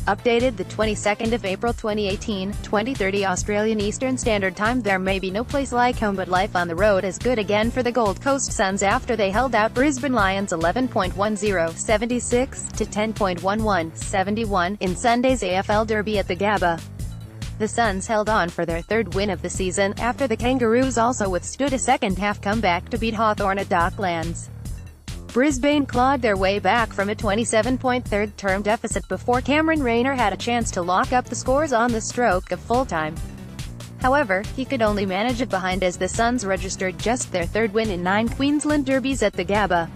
Updated the 22nd of April 2018, 20:30 Australian Eastern Standard Time. There may be no place like home, but life on the road is good again for the Gold Coast Suns after they held out Brisbane Lions 11.10, 76 to 10.11, 71 in Sunday's AFL Derby at the Gabba. The Suns held on for their third win of the season, after the Kangaroos also withstood a second-half comeback to beat Hawthorn at Docklands. Brisbane clawed their way back from a 27-point third-term deficit before Cameron Rayner had a chance to lock up the scores on the stroke of full-time. However, he could only manage it behind as the Suns registered just their third win in 9 Queensland derbies at the Gabba.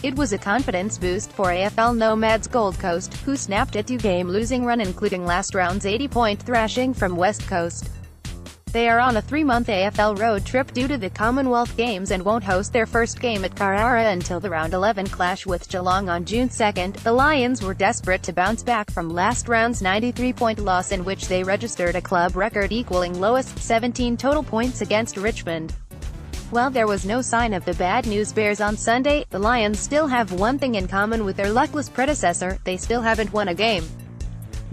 It was a confidence boost for AFL nomads Gold Coast, who snapped a 2-game losing run including last round's 80-point thrashing from West Coast. They are on a 3-month AFL road trip due to the Commonwealth Games and won't host their first game at Carrara until the Round 11 clash with Geelong on June 2. The Lions were desperate to bounce back from last round's 93-point loss in which they registered a club record equaling lowest 17 total points against Richmond. While there was no sign of the Bad News Bears on Sunday, the Lions still have one thing in common with their luckless predecessor: they still haven't won a game.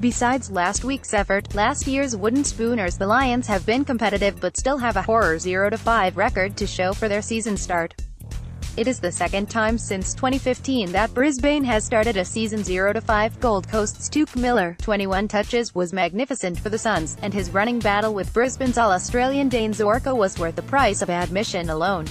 Besides last week's effort, last year's Wooden Spooners, the Lions have been competitive but still have a horror 0-5 record to show for their season start. It is the second time since 2015 that Brisbane has started a season 0-5. Gold Coast's Tuke Miller, 21 touches, was magnificent for the Suns, and his running battle with Brisbane's All-Australian Dane Zorko was worth the price of admission alone.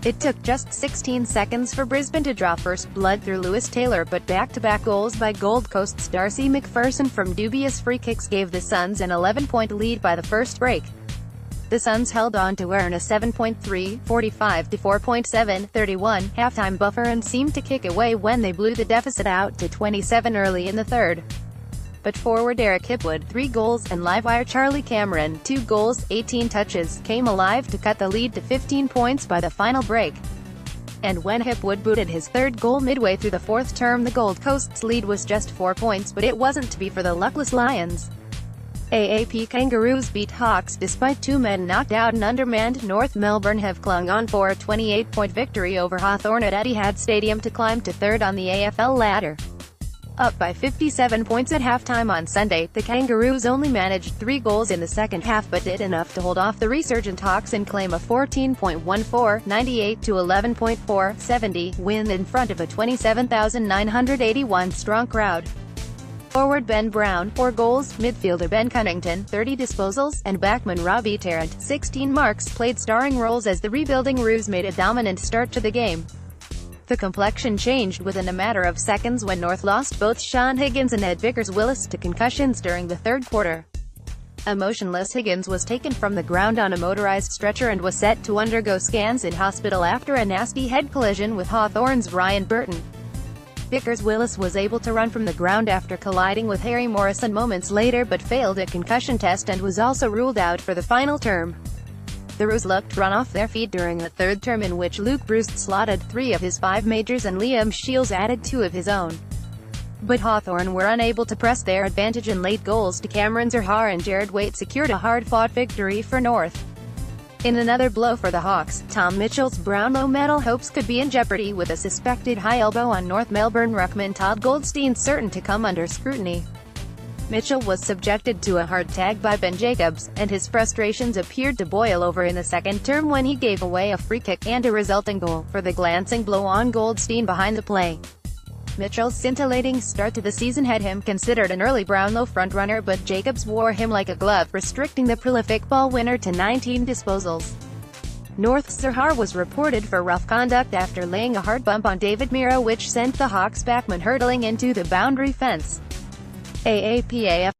It took just 16 seconds for Brisbane to draw first blood through Lewis Taylor, but back-to-back goals by Gold Coast's Darcy McPherson from dubious free kicks gave the Suns an 11-point lead by the first break. The Suns held on to earn a 7.3, 45 to 4.7, 31 halftime buffer and seemed to kick away when they blew the deficit out to 27 early in the third. But forward Eric Hipwood, 3 goals, and livewire Charlie Cameron, 2 goals, 18 touches, came alive to cut the lead to 15 points by the final break. And when Hipwood booted his third goal midway through the fourth term, the Gold Coast's lead was just 4 points, but it wasn't to be for the luckless Lions. AAP Kangaroos beat Hawks despite 2 men knocked out and undermanned. North Melbourne have clung on for a 28-point victory over Hawthorn at Etihad Stadium to climb to third on the AFL ladder. Up by 57 points at halftime on Sunday, the Kangaroos only managed 3 goals in the second half but did enough to hold off the resurgent Hawks and claim a 14.14, 98 to 11.4, 70 win in front of a 27,981 strong crowd. Forward Ben Brown, 4 goals, midfielder Ben Cunnington, 30 disposals, and backman Robbie Tarrant, 16 marks, played starring roles as the rebuilding Roos made a dominant start to the game. The complexion changed within a matter of seconds when North lost both Sean Higgins and Ed Vickers-Willis to concussions during the third quarter. A motionless Higgins was taken from the ground on a motorized stretcher and was set to undergo scans in hospital after a nasty head collision with Hawthorn's Ryan Burton. Vickers-Willis was able to run from the ground after colliding with Harry Morrison moments later but failed a concussion test and was also ruled out for the final term. The Roos looked run off their feet during the third term, in which Luke Bruce slotted 3 of his 5 majors and Liam Shields added 2 of his own. But Hawthorn were unable to press their advantage, and late goals to Cameron Zurhaar and Jared Waite secured a hard-fought victory for North. In another blow for the Hawks, Tom Mitchell's Brownlow medal hopes could be in jeopardy with a suspected high elbow on North Melbourne ruckman Todd Goldstein certain to come under scrutiny. Mitchell was subjected to a hard tag by Ben Jacobs, and his frustrations appeared to boil over in the second term when he gave away a free kick and a resulting goal for the glancing blow on Goldstein behind the play. Mitchell's scintillating start to the season had him considered an early Brownlow frontrunner, but Jacobs wore him like a glove, restricting the prolific ball winner to 19 disposals. North's Zurhaar was reported for rough conduct after laying a hard bump on David Miro, which sent the Hawks backman hurtling into the boundary fence. AAPAF